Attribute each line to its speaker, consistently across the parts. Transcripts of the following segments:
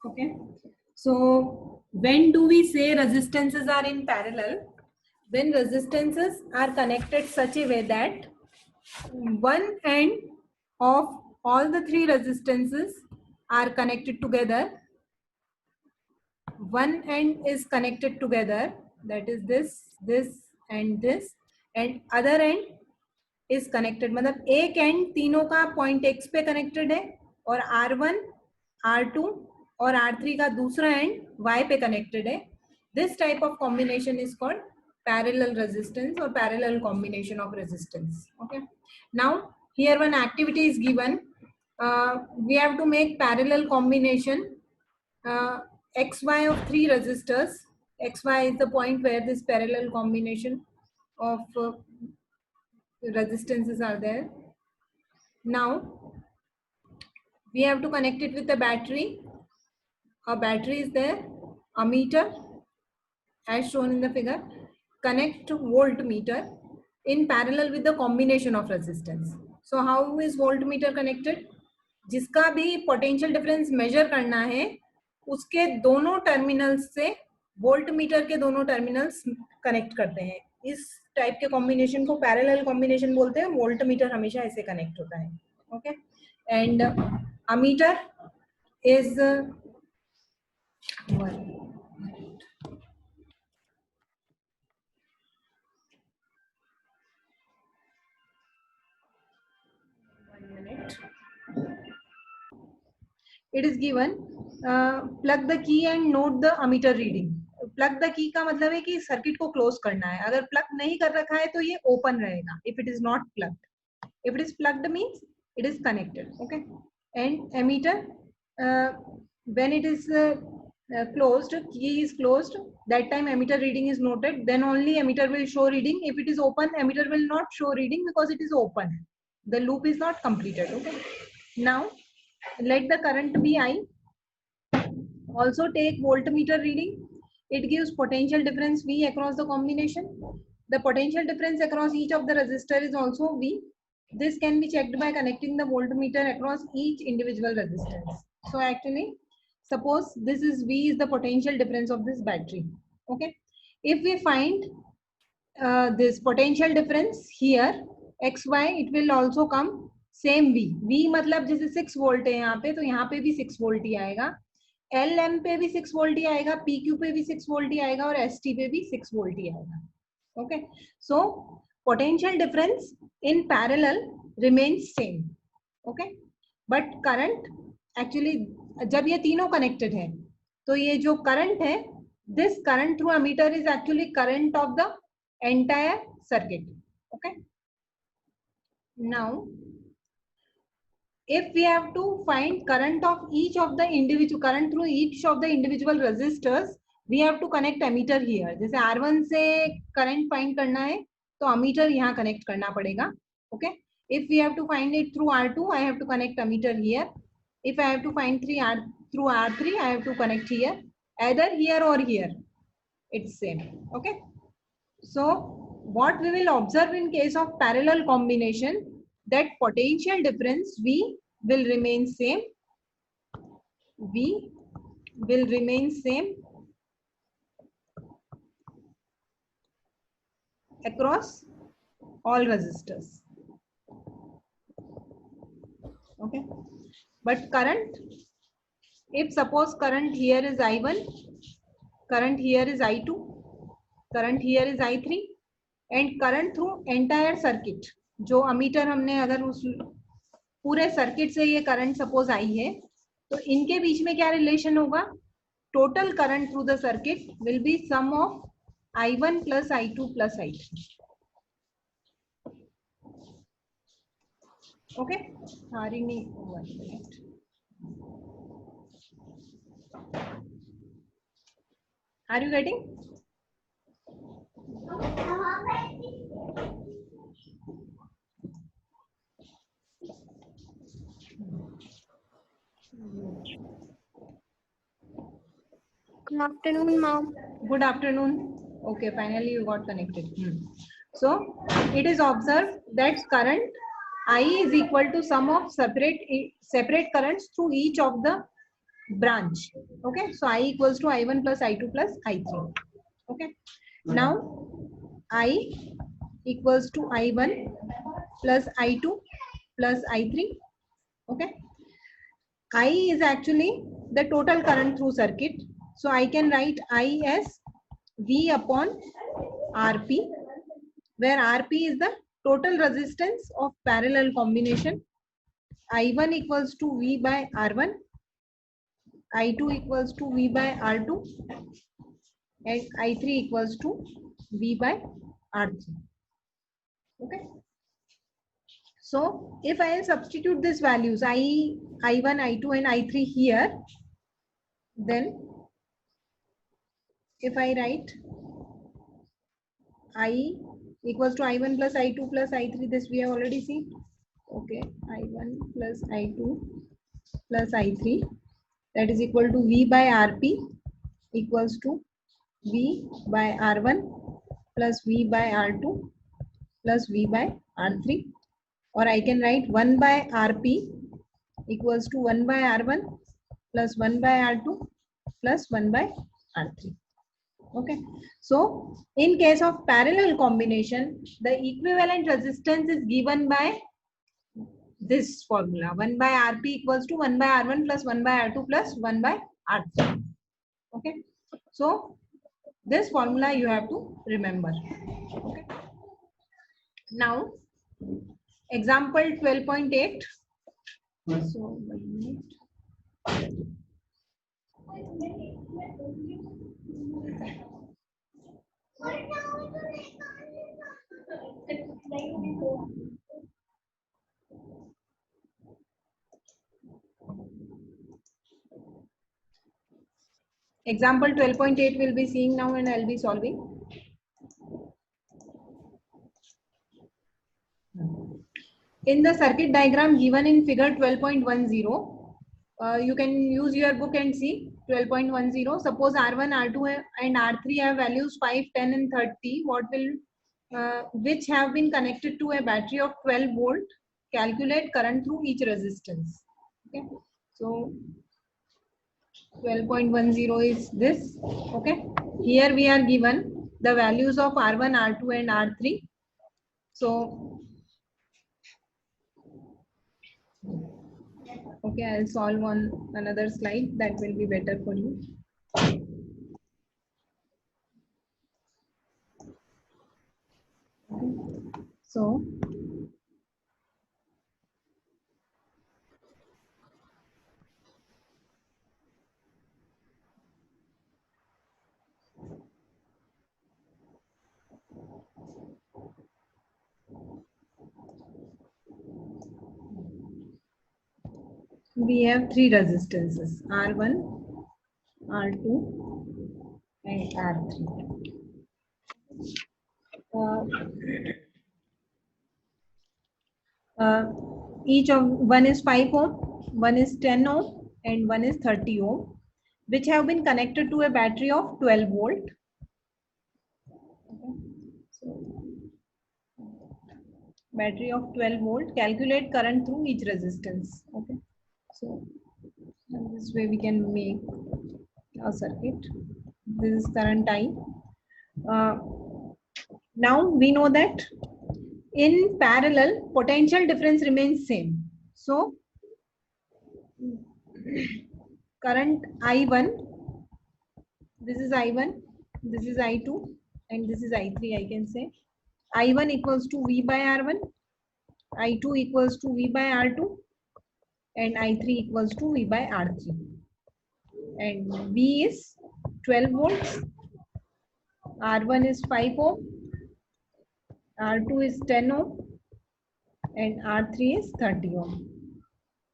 Speaker 1: Okay. So when do we say resistances are in parallel? When resistances are connected such a way that one end of all the three resistances are connected together. One end is connected together, that is this and other end is connected. मतलब एक end तीनों का point X पे connected है और R1, R2 और R3 का दूसरा end Y पे connected है. This type of combination is called parallel resistance or parallel combination of resistance. Okay. Now here one activity is given. We have to make parallel combination XY of three resistors. XY is the point where this parallel combination of resistances are there. Now we have to connect it with a battery. A battery is there, a meter as shown in the figure. Connect voltmeter in parallel with the combination of resistance. So how is voltmeter connected? जिसका भी potential difference measure करना है उसके दोनों terminals से voltmeter के दोनों terminals connect करते हैं. इस टाइप के कॉम्बिनेशन को पैरेलल कॉम्बिनेशन बोलते हैं. वोल्टमीटर हमेशा ऐसे कनेक्ट होता है. Okay. And ammeter is it is given plug the key and note the ammeter reading. plug the key का मतलब है कि सर्किट को क्लोज करना है. अगर प्लग नहीं कर रखा है तो ये ओपन रहेगा. if it is not plugged, if it is plugged means it is connected. Okay. And ammeter, when it is closed, key is closed, that time ammeter reading is noted, then only ammeter will show reading. If it is open, ammeter will not show reading because it is open, the loop is not completed. Okay. Now let the current be I. Also take voltmeter reading. It gives potential difference V across the combination. The potential difference across each of the resistor is also V. This can be checked by connecting the voltmeter across each individual resistance. So actually, suppose this is V is the potential difference of this battery. Okay. If we find this potential difference here, XY, it will also come same V. V मतलब जैसे 6 volt है यहाँ पे, तो यहाँ पे भी 6 volt ही आएगा. LM पे भी 6 वोल्ट ही आएगा, PQ पे भी 6 वोल्ट ही आएगा और ST पे भी 6 वोल्ट ही आएगा. Okay. So potential difference in parallel remains same. Okay. But current actually जब ये तीनों कनेक्टेड है तो ये जो करंट है, this current through ammeter is actually current of the entire circuit. Okay. Now if we have to find current of each of the individual current through each of the individual resistors, we have to connect ammeter here. जैसे R1 से current find करना है तो ammeter यहाँ connect करना पड़ेगा. Okay. If we have to find it through R2, I have to connect ammeter here. If I have to find through R3, I have to connect here. Either here or here, it's same. Okay. So what we will observe in case of parallel combination, that potential difference V will remain same. V will remain same across all resistors. Okay. But current, if suppose current here is I1, current here is I2, current here is I3 and current through entire circuit, जो ammeter हमने अगर उस पूरे circuit से ये current suppose I है तो इनके बीच में क्या रिलेशन होगा? Total current through the circuit will be sum of I1 plus I2 plus I3. Okay. Harini, 1 minute. Are you getting?
Speaker 2: Good afternoon, ma'am.
Speaker 1: Good afternoon. Okay, finally you got connected. So it is observed that current I is equal to sum of separate currents through each of the branch. Okay, so I equals to I1 plus I2 plus I3. Okay, now I equals to I1 plus I2 plus I3. Okay, I is actually the total current through circuit. So I can write I as V upon Rp, where Rp is the total resistance of parallel combination. I1 equals to V by R1, I2 equals to V by R2, and I3 equals to V by R3. Okay. So if I substitute these values I1, I2 and I3 here, then if I write I equals to I1 plus I2 plus I3, this we have already seen. Okay, I1 plus I2 plus I3, that is equal to V by Rp equals to V by R1 plus V by R2 plus V by R3, or I can write 1 by Rp equals to 1 by R1 plus 1 by R2 plus 1 by R3. Okay, so in case of parallel combination, the equivalent resistance is given by this formula: 1 by Rp equals to 1 by R1 plus 1 by R2 plus 1 by R3. Okay, so this formula you have to remember. Okay, now example 12.8. So 1 minute. Example 12.8 we'll be seeing now, and I'll be solving. In the circuit diagram given in figure 12.10, you can use your book and see 12.10. Suppose R1, R2 and R3 have values 5, 10 and 30. What will which have been connected to a battery of 12 volt. Calculate current through each resistance. Okay, so 12.10 is this. Okay, here we are given the values of R1, R2 and R3. So okay, I'll solve on another slide, that will be better for you. Okay. So we have three resistances: R1, R2 and R3. Each of one is 5 ohm, one is 10 ohm and one is 30 ohm, which have been connected to a battery of 12 volt. Okay. So battery of 12 volt, calculate current through each resistance. Okay, so this way we can make a circuit. This is current I. Now we know that in parallel potential difference remains same. So current I1, this is I1, this is I2 and this is I3, I can say. I1 equals to V by R1, I2 equals to V by R2 and I3 equals to V by R3. And V is 12 volts, R1 is 5 ohm, R2 is 10 ohm and R3 is 30 ohm.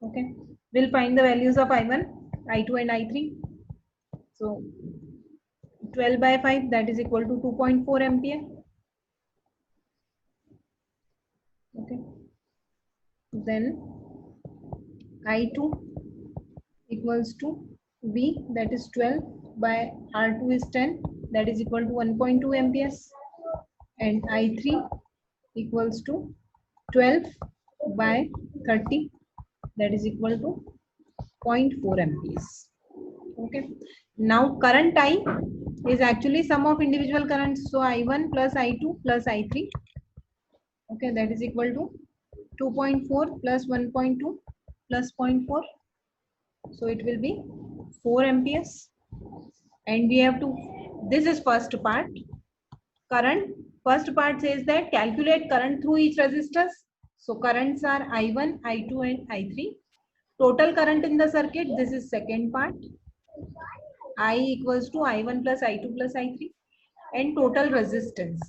Speaker 1: Okay, we'll find the values of I1, I2 and I3. So 12 by 5, that is equal to 2.4 ampere. Okay, then I2 equals to V, that is 12 by R2 is 10, that is equal to 1.2 amperes, and I3 equals to 12 by 30, that is equal to 0.4 amperes. Okay. Now current I is actually sum of individual currents. So I1 plus I2 plus I3. Okay, that is equal to 2.4 plus 1.2 plus 0.4. So it will be 4 amperes. And we have to, this is first part. Current, first part says that calculate current through each resistors. So currents are I1, I2 and I3. Total current in the circuit, this is second part. I equals to I1 plus I2 plus I3. And total resistance.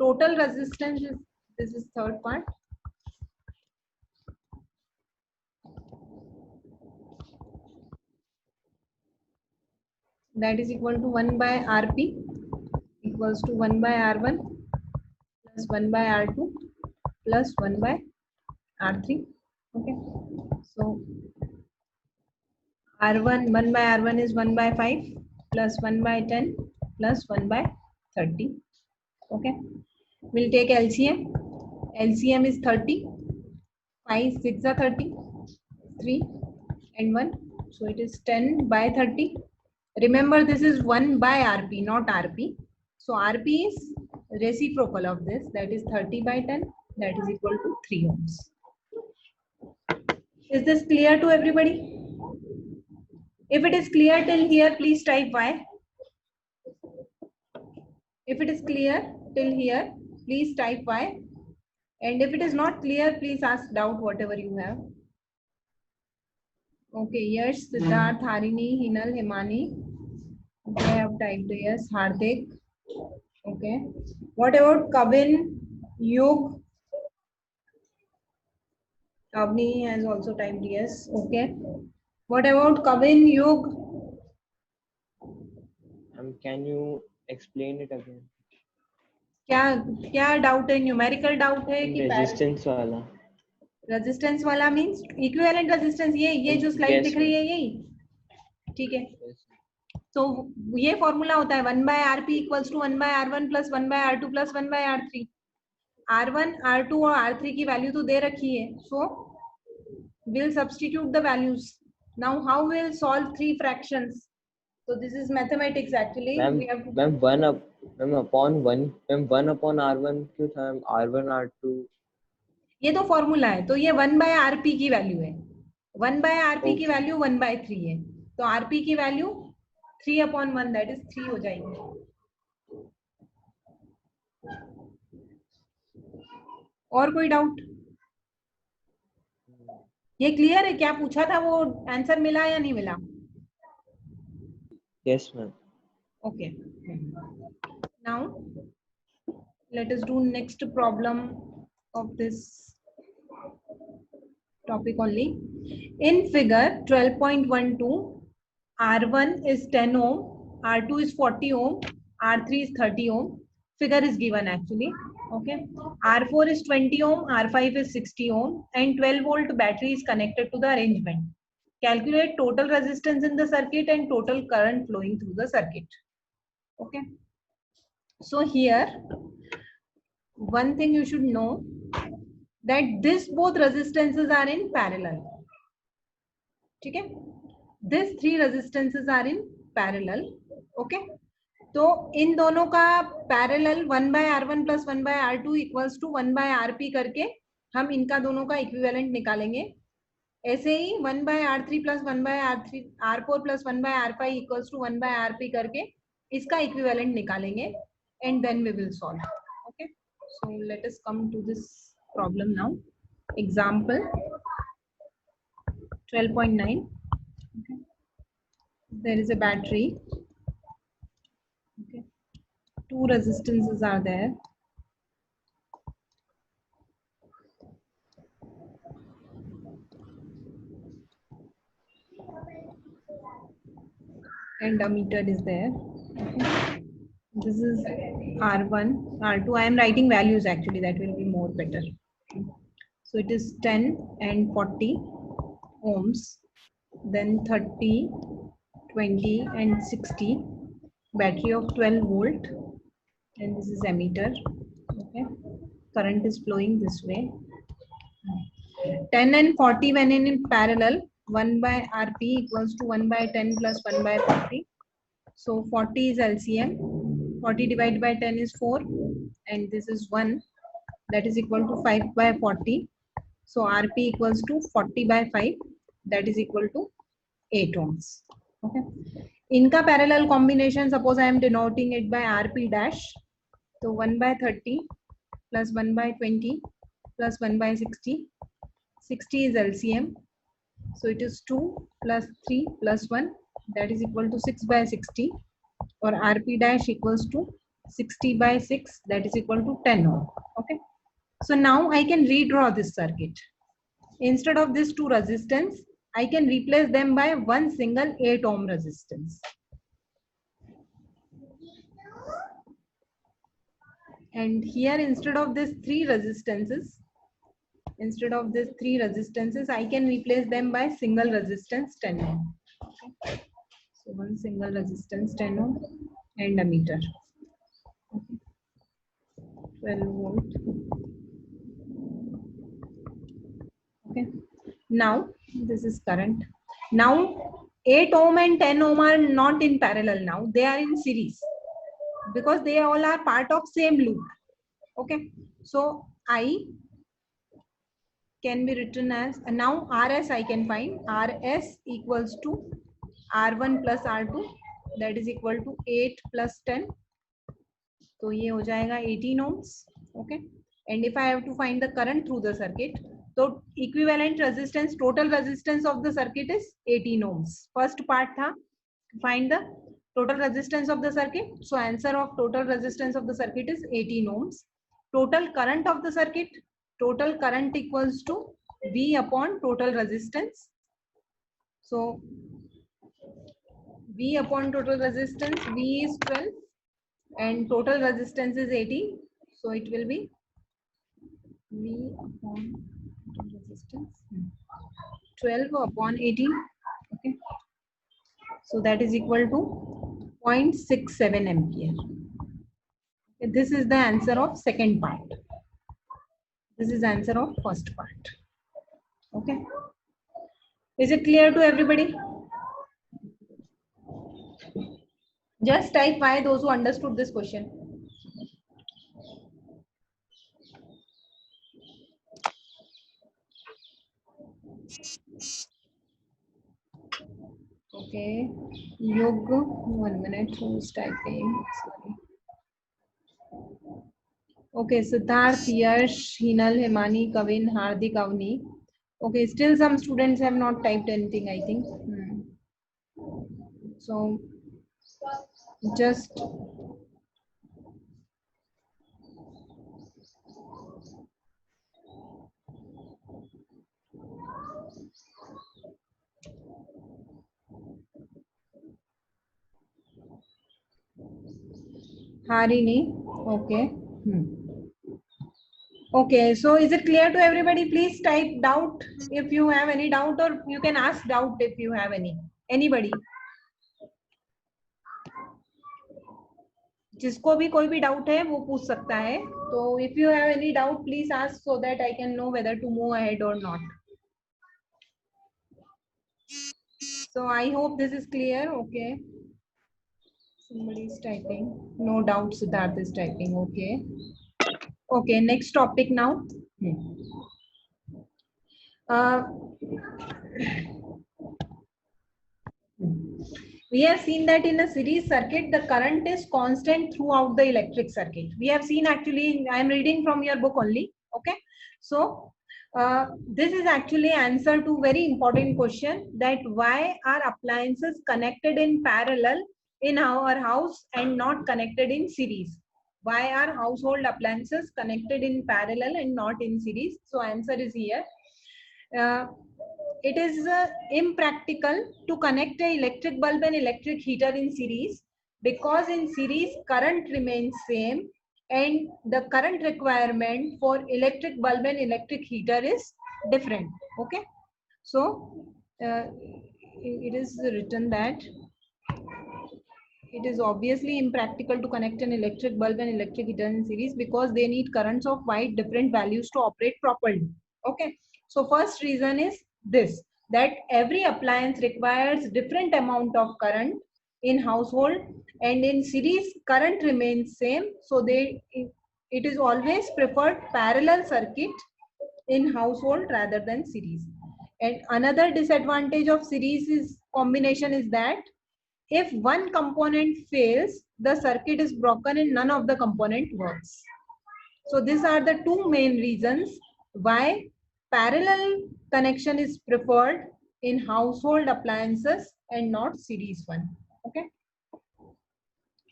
Speaker 1: Total resistance is, this is third part. That is equal to 1 by Rp equals to 1 by R1 plus 1 by R2 plus 1 by R3. Okay. So R1, 1 by R1 is 1 by 5 plus 1 by 10 plus 1 by 30. Okay. We'll take LCM. LCM is 30. 5, 6 are 30. 3 and 1. So it is 10 by 30. Remember, this is 1 by Rp, not Rp. So Rp is reciprocal of this. That is 30 by 10. That is equal to 3 ohms. Is this clear to everybody? If it is clear till here, please type Y. If it is clear till here, please type Y. And if it is not clear, please ask doubt whatever you have. Okay, yes, Siddharth, Harini, Hinal, Himani. Okay, I have typed yes. Hardik. Okay. What about Kavin, Yug? Kavni has also typed yes. Okay. What about Kavin, Yug?
Speaker 3: Can you explain it again?
Speaker 1: क्या doubt है? Numerical doubt है कि
Speaker 3: resistance वाला?
Speaker 1: Resistance वाला means equivalent resistance, ये जो slide दिख रही है यही, ठीक है. तो ये फॉर्मूला होता है 1 by Rp equals to 1 by R1 plus 1 by R2 plus 1 by R3. R1, R2 और R3 की वैल्यू तो दे रखी है. सो we'll substitute the values. Now how we'll solve three fractions? So this is mathematics actually.
Speaker 3: Ma'am, 1 upon R1 क्यों था? R1 R2
Speaker 1: ये तो formula है. तो ये 1 by Rp की वैल्यू है. 1 by Rp की वैल्यू 1 by 3 है. तो Rp की वैल्यू 3 upon 1 that is 3 हो जाएगी. और कोई डाउट? ये क्लियर है? क्या पूछा था वो आंसर मिला या नहीं मिला?
Speaker 3: Yes, ma'am.
Speaker 1: Okay. Now let us do next problem of this topic only. In figure 12.12, R1 is 10 ohm, R2 is 40 ohm, R3 is 30 ohm. Figure is given actually. Okay. R4 is 20 ohm, R5 is 60 ohm, and 12 volt battery is connected to the arrangement. Calculate total resistance in the circuit and total current flowing through the circuit. Okay. So here, one thing you should know that this both resistances are in parallel. ठीक है? These three resistances are in parallel. Okay. तो इन दोनों का parallel 1 by R1 plus 1 by R2 equals to 1 by Rp करके हम इनका दोनों का इक्विवेलेंट निकालेंगे. ऐसे ही 1 by R3 plus 1 by R4 plus 1 by R5 equals to 1 by Rp करके इसका इक्विवेलेंट निकालेंगे. And then we will solve. Okay. So let us come to this problem now. Example 12.9. Okay. There is a battery. Okay. Two resistances are there. And ammeter is there. Okay. This is R1, R2. I am writing values actually, that will be more better. So it is 10 and 40 ohms, then 30, 20 and 60, battery of 12 volt, and this is ammeter. Okay, current is flowing this way. 10 and 40 when in parallel, 1 by Rp equals to 1 by 10 plus 1 by 40. So 40 is LCM. 40 divided by 10 is 4, and this is 1. That is equal to 5 by 40. So Rp equals to 40 by 5. That is equal to 8 ohms. Okay. इनका parallel combination, suppose I am denoting it by Rp dash. So 1 by 30 plus 1 by 20 plus 1 by 60. 60 is LCM. So it is 2 plus 3 plus 1. That is equal to 6 by 60. Or Rp dash equals to 60 by 6. That is equal to 10 ohm. Okay. So now I can redraw this circuit. Instead of these two resistance, I can replace them by one single 8 ohm resistance. And here, instead of these three resistances, I can replace them by single resistance 10 ohm. Okay. So one single resistance 10 ohm and ammeter. Okay. 12 volt. Okay. Now this is current. Now 8 ohm and 10 ohm are not in parallel now. They are in series because they all are part of same loop. Okay. So I can be written as, now RS I can find. RS equals to R1 plus R2. That is equal to 8 plus 10. So ये हो जाएगा 18 ohms. Okay. And if I have to find the current through the circuit, so equivalent resistance, total resistance of the circuit is 18 ohms. First part tha, find the total resistance of the circuit. So answer of total resistance of the circuit is 18 ohms. Total current of the circuit, total current equals to V upon total resistance. So V upon total resistance, V is 12 and total resistance is 18. So it will be V upon total resistance 12 upon 18. Okay. So that is equal to 0.67 ampere. Okay. This is the answer of second part. This is answer of first part. Okay. Is it clear to everybody? Just type Y those who understood this question. Okay. Yog, 1 minute. Who's typing? Sorry. Okay. Siddharth, Yash, Hinal, Himani, Kavin, Hardik, Avni. Okay. Still some students have not typed anything, I think. So just Harini. Okay. Okay, so is it clear to everybody? Please type doubt if you have any doubt, or you can ask doubt if you have any. Anybody? जिसको भी कोई भी doubt है वो पूछ सकता है. तो if you have any doubt, please ask so that I can know whether to move ahead or not. So I hope this is clear. Okay. Somebody is typing. No doubt Siddharth is typing. Okay. Okay, next topic now. We have seen that in a series circuit, the current is constant throughout the electric circuit. We have seen, actually, I am reading from your book only. Okay. So this is actually answer to very important question, that why are appliances connected in parallel in our house and not connected in series? Why are household appliances connected in parallel and not in series? So answer is here. It is impractical to connect an electric bulb and electric heater in series, because in series current remains same and the current requirement for electric bulb and electric heater is different. Okay. So it is written that it is obviously impractical to connect an electric bulb and electric heater in series because they need currents of quite different values to operate properly. Okay. So first reason is this. that every appliance requires different amount of current in household, and in series current remains same, so it is always preferred parallel circuit in household rather than series. And another disadvantage of series is combination is that if one component fails, the circuit is broken and none of the component works. So these are the two main reasons why parallel connection is preferred in household appliances and not series one. Okay.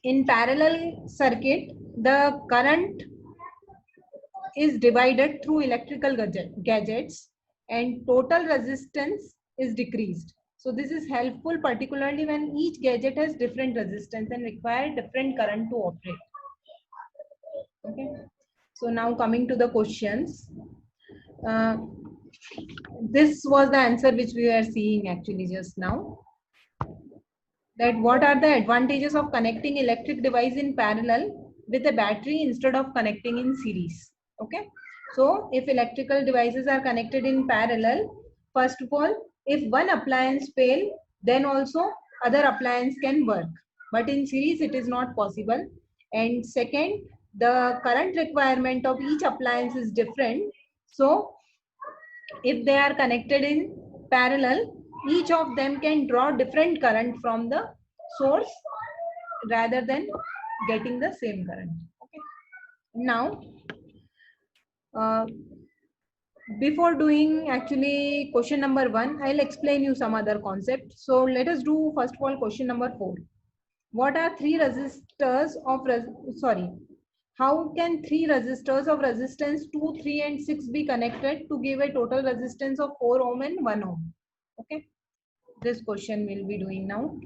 Speaker 1: In parallel circuit, the current is divided through electrical gadgets and total resistance is decreased. So this is helpful particularly when each gadget has different resistance and require different current to operate. Okay. So now coming to the questions. This was the answer which we were seeing actually just now. That what are the advantages of connecting electric device in parallel with a battery instead of connecting in series? Okay. So if electrical devices are connected in parallel, first of all, if one appliance fail, then also other appliance can work. But in series, it is not possible. And second, the current requirement of each appliance is different. So if they are connected in parallel, each of them can draw different current from the source rather than getting the same current. Okay. Now, before doing actually question number 1, I'll explain you some other concept. So let us do first of all question number 4. What are three resistors of how can three resistors of resistance 2, 3 and 6 be connected to give a total resistance of 4 ohm and 1 ohm? Okay, this question we'll be doing now.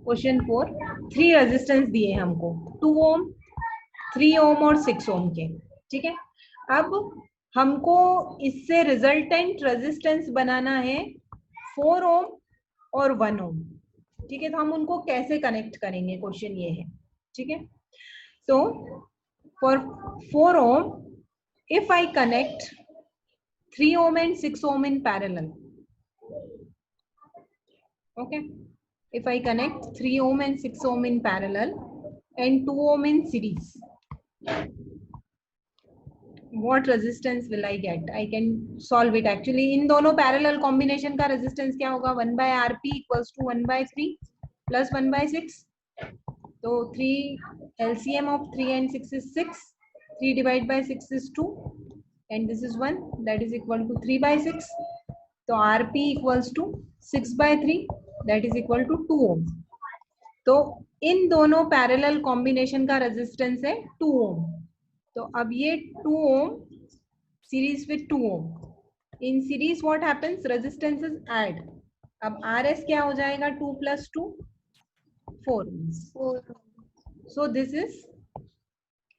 Speaker 1: Question 4, 3 resistance दिए हमको 2 ओम 3 ओम और 6 ओम के. ठीक है, अब हमको इससे resultant resistance बनाना है 4 ओम और 1 ओम. ठीक है, तो हम उनको कैसे कनेक्ट करेंगे, क्वेश्चन ये है. ठीक है, तो for 4 ohm if I connect 3 ohm and 6 ohm in parallel. Okay, if I connect 3 ohm and 6 ohm in parallel and 2 ohm in series, what resistance will I get? I can solve it actually. इन दोनों parallel combination का resistance क्या होगा? 1 by RP equals to 1 by 3 plus 1 by 6. तो 3 LCM of 3 and 6 is 6. 3 divided by 6 is 2. And this is 1, that is equal to 3 by 6. So RP equals to 6 by 3, that is equal to 2 ohm. तो इन दोनों parallel combination का resistance है 2 ओम. तो अब ये 2 ohm series with 2 ohm. In series what happens, resistance is add. अब RS क्या हो जाएगा? 2 plus 2 4 ohms. So this is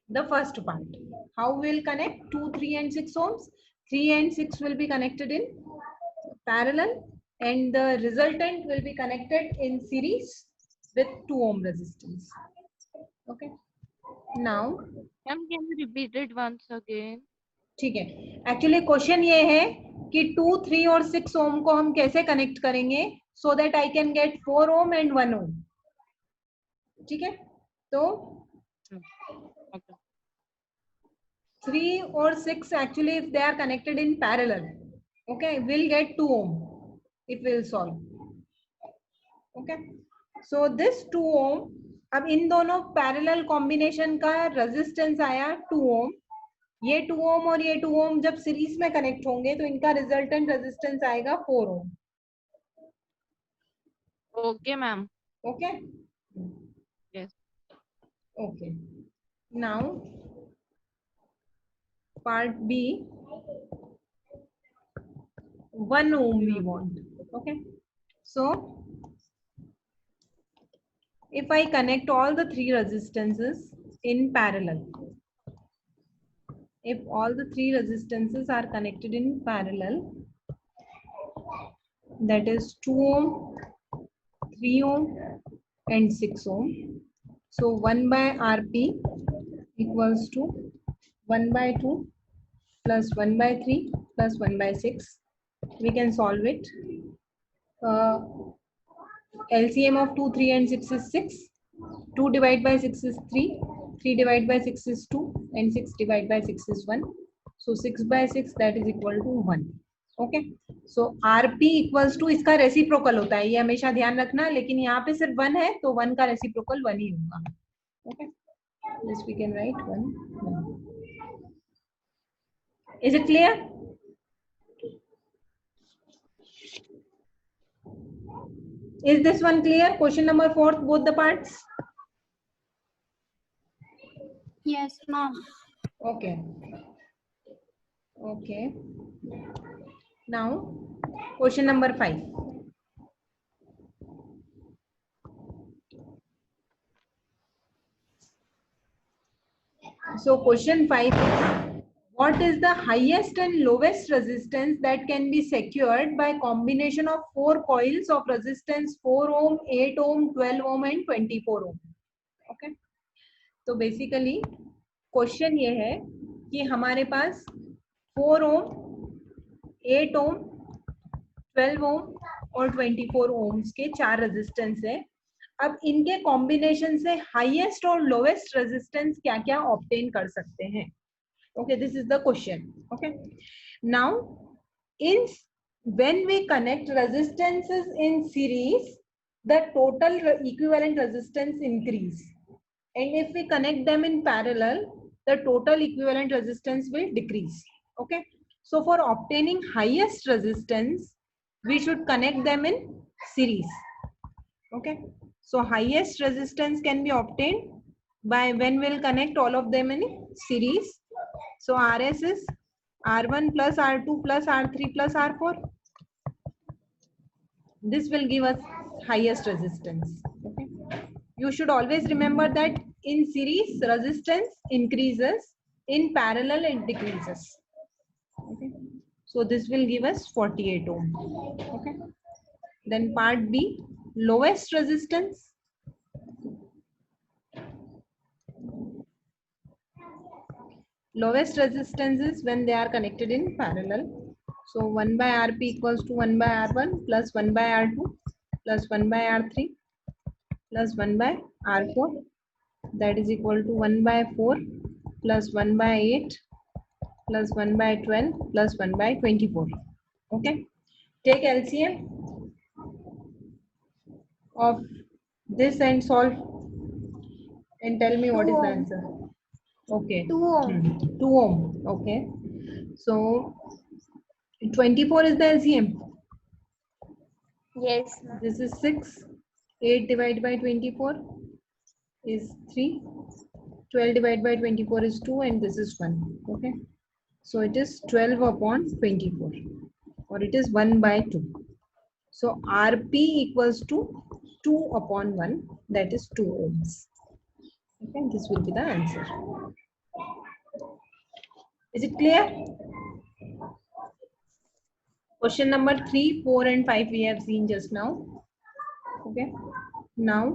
Speaker 1: the first part. How we'll connect 2, 3 and 6 ohms? 3 and 6 will be connected in parallel and the resultant will be connected in series with 2 ohm resistance. Okay. Now,
Speaker 4: Ma'am, can you repeat it once again?
Speaker 1: ठीक है, actually question ये है कि 2, 3 और 6 ओम को हम कैसे connect करेंगे so that I can get 4 ohm and 1 ohm. ठीक है, तो
Speaker 4: Okay.
Speaker 1: 3 or 6 actually if they are connected in parallel, okay, we'll get 2 ohm if we'll solve. Okay, so this 2 ohm, अब इन दोनों पैरेलल कॉम्बिनेशन का resistance आया 2 ओम. ये 2 ओम और ये 2 ओम जब सीरीज में कनेक्ट होंगे तो इनका रिजल्टेंट रेजिस्टेंस आएगा 4 ओम.
Speaker 4: Okay, ma'am.
Speaker 1: Okay.
Speaker 4: Yes.
Speaker 1: Okay. Now part B, 1 ohm we want. Okay, so if I connect all the three resistances in parallel, if all the three resistances are connected in parallel, that is 2 ohm, 3 ohm and 6 ohm, So 1 by Rp equals to 1 by 2 plus 1 by 3 plus 1 by 6. We can solve it. LCM of 2, 3 and 6 is 6. 2 divided by 6 is 3. 3 divided by 6 is 2 and 6 divided by 6 is 1. So 6 by 6 that is equal to 1. Okay. So Rp equals to इसका reciprocal होता है, ये हमेशा ध्यान रखना, लेकिन यहाँ पे सिर्फ 1 है तो 1 का रेसिप्रोकल 1 ही होगा. Okay. This we can write 1. Is it clear? Is this one clear? Question number 4, both the parts.
Speaker 2: Yes, ma'am.
Speaker 1: Okay. Okay. Now, question number 5. So, question 5 is, what is the highest and lowest resistance that can be secured by combination of 4 coils of resistance 4 ohm, 8 ohm, 12 ohm and 24 ohm? Okay. तो basically question ये है कि हमारे पास 4 ओम, 8 ओम, 12 ओम और 24 ohms के 4 resistance है. अब इनके कॉम्बिनेशन से हाईएस्ट और लोवेस्ट रेजिस्टेंस क्या क्या ऑब्टेन कर सकते हैं. Okay, this is the question. Okay, now in when we connect resistances in series the total equivalent resistance increase. And if we connect them in parallel, the total equivalent resistance will decrease. Okay. So for obtaining highest resistance, we should connect them in series. Okay. So highest resistance can be obtained by when we'll connect all of them in series. So RS is R1 plus R2 plus R3 plus R4. This will give us highest resistance. Okay. You should always remember that in series resistance increases, in parallel it decreases. Okay. So this will give us 48 ohm. Okay. Then part B, lowest resistance. Lowest resistance is when they are connected in parallel. So 1 by Rp equals to 1 by R1 plus 1 by R2 plus 1 by R3 plus 1 by R4, that is equal to 1 by 4 plus 1 by 8 plus 1 by 12 plus 1 by 24. Okay, take LCM of this and solve and tell me what is the answer. Okay,
Speaker 2: 2 ohm.
Speaker 1: 2 ohm. Okay, so 24 is the LCM.
Speaker 2: Yes, ma'am.
Speaker 1: This is 6. 8 divided by 24 is 3. 12 divided by 24 is 2 and this is 1. Okay. So it is 12 upon 24 or it is 1 by 2. So Rp equals to 2 upon 1, that is 2 ohms. Okay. This will be the answer. Is it clear? Question number 3, 4 and 5 we have seen just now. Okay. Now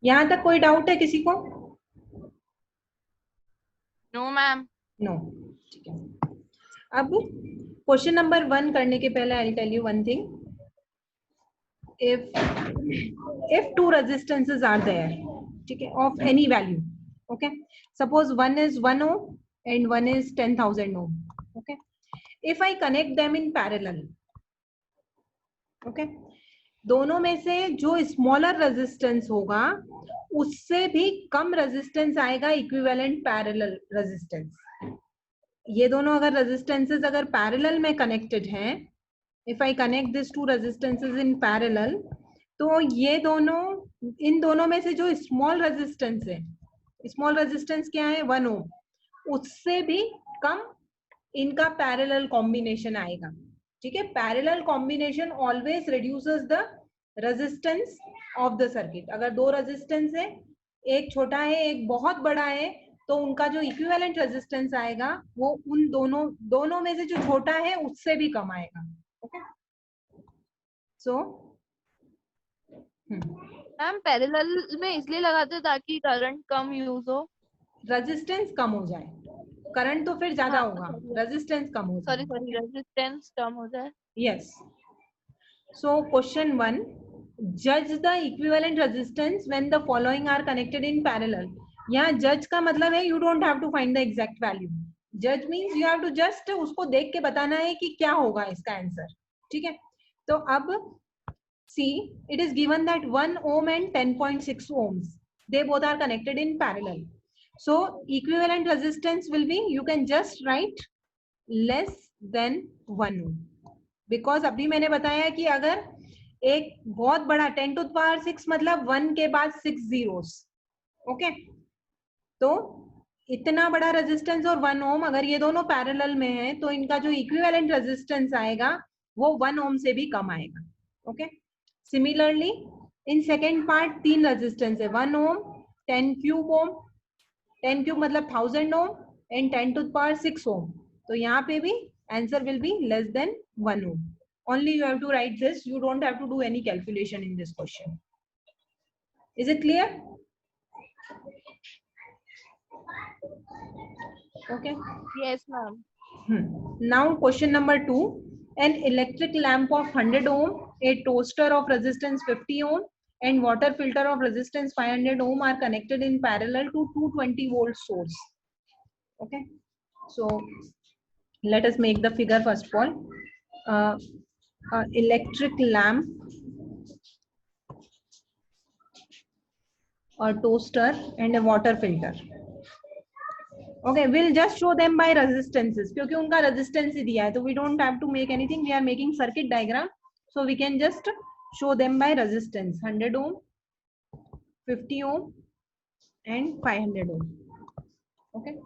Speaker 1: यहाँ तक कोई doubt है किसी को?
Speaker 4: No, ma'am.
Speaker 1: No. ठीक है. अब question number 1 करने के पहले I tell you one thing. if two resistances are there, ठीक है, of any value, okay, suppose one is 1 ohm and one is 10,000 ohm. Okay, if I connect them in parallel, okay, दोनों में से जो smaller resistance होगा उससे भी कम रेजिस्टेंस आएगा इक्विवेलेंट पैरेलल रेजिस्टेंस. ये दोनों अगर रेजिस्टेंसेस अगर पैरेलल में कनेक्टेड हैं, if I connect this two resistances in parallel, तो ये दोनों, इन दोनों में से जो स्मॉल रेजिस्टेंस है, स्मॉल रेजिस्टेंस क्या है 1 ओम, उससे भी कम इनका पैरेलल कॉम्बिनेशन आएगा. ठीक है, parallel combination always reduces the resistance of the circuit. अगर दो रेजिस्टेंस है, एक छोटा है एक बहुत बड़ा है, तो उनका जो इक्विवेलेंट रेजिस्टेंस आएगा वो उन दोनों में से जो छोटा है उससे भी कम आएगा. ओके, सो
Speaker 4: मैम पैरेलल में इसलिए लगाते हैं ताकि करंट कम यूज हो.
Speaker 1: रेजिस्टेंस कम हो जाए, करंट तो फिर ज्यादा
Speaker 4: हाँ,
Speaker 1: होगा,
Speaker 4: sorry.
Speaker 1: रेजिस्टेंस कम हो जाए.
Speaker 4: सॉरी रेजिस्टेंस कम हो जाए.
Speaker 1: Yes. So question 1, judge the equivalent resistance when the following are connected in parallel. यहाँ judge का मतलब है you don't have to find the exact value. Judge means you have to just उसको देख के बताना है कि क्या होगा इसका आंसर. ठीक है, तो अब see, it is given that 1 ohm and 10.6 ohms, they both are connected in parallel. So equivalent resistance will be, you can just write less than 1 ohm. Because अभी मैंने बताया कि अगर एक बहुत बड़ा 10 to the power 6 मतलब 1 के बाद 6 zeros, ओके, तो इतना बड़ा रेजिस्टेंस और 1 ओम अगर ये दोनों पैरेलल में है तो इनका जो इक्विवेलेंट रेजिस्टेंस आएगा वो 1 ओम से भी कम आएगा. Okay, similarly in second part 3 resistance है, 1 ओम, 10 क्यूब ओम, 10 क्यूब मतलब 1000 ohm and 10 to the power 6 ओम. तो यहाँ पे भी answer will be less than 1 ohm. Only you have to write this. You don't have to do any calculation in this question. Is it clear? Okay.
Speaker 4: Yes, ma'am.
Speaker 1: Now question number 2. An electric lamp of 100 ohm, a toaster of resistance 50 ohm, and water filter of resistance 500 ohm are connected in parallel to 220 volt source. Okay. So let us make the figure first of all. Electric lamp, a toaster and a water filter. Okay, we'll just show them by resistances क्योंकि उनका resistance ही दिया है, तो we don't have to make anything. We are making circuit diagram, so we can just show them by resistance. 100 ohm, 50 ohm, and 500 ohm. Okay.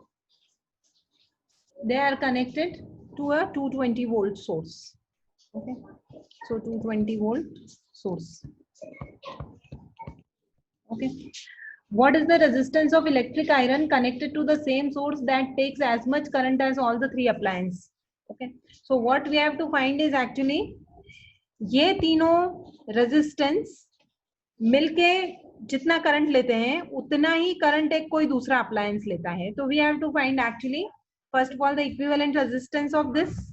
Speaker 1: They are connected to a 220 volt source. Okay, so 220 volt source. Okay, what is the resistance of electric iron connected to the same source that takes as much current as all the 3 appliances? Okay, so what we have to find is actually ये तीनों resistance मिलके जितना current लेते हैं उतना ही current एक कोई दूसरा अप्लायंस लेता है. तो we have to find actually first of all the equivalent resistance of this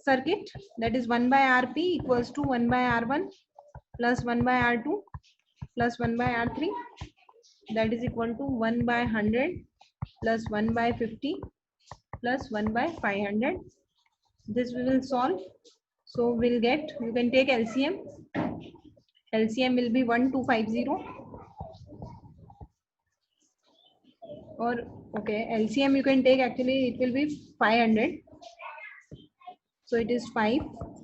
Speaker 1: circuit, that is 1 by Rp equals to 1 by R1 plus 1 by R2 plus 1 by R3, that is equal to 1 by 100 plus 1 by 50 plus 1 by 500. This we will solve. So we'll get, you can take LCM. LCM will be 1250. Or okay, LCM you can take, actually it will be 500. So it is 5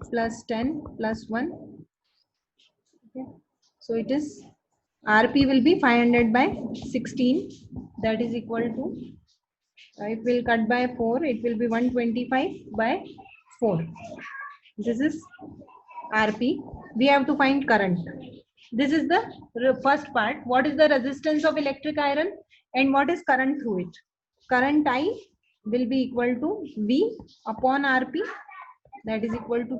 Speaker 1: plus 10 plus 1. Okay. So it is Rp will be 500 by 16. That is equal to, it will cut by 4. It will be 125 by 4. This is Rp. We have to find current. This is the first part. What is the resistance of electric iron and what is current through it? Current I will be equal to V upon Rp. That is equal to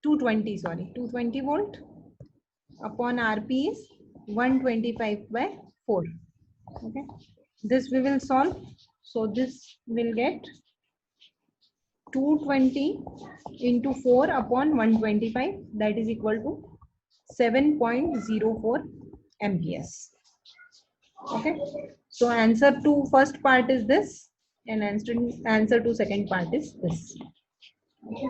Speaker 1: 220 volt upon Rp is 125 by 4. Okay, this we will solve. So this will get 220 into 4 upon 125, that is equal to 7.04 amperes. Okay, so answer to first part is this and answer to second part is this. Okay.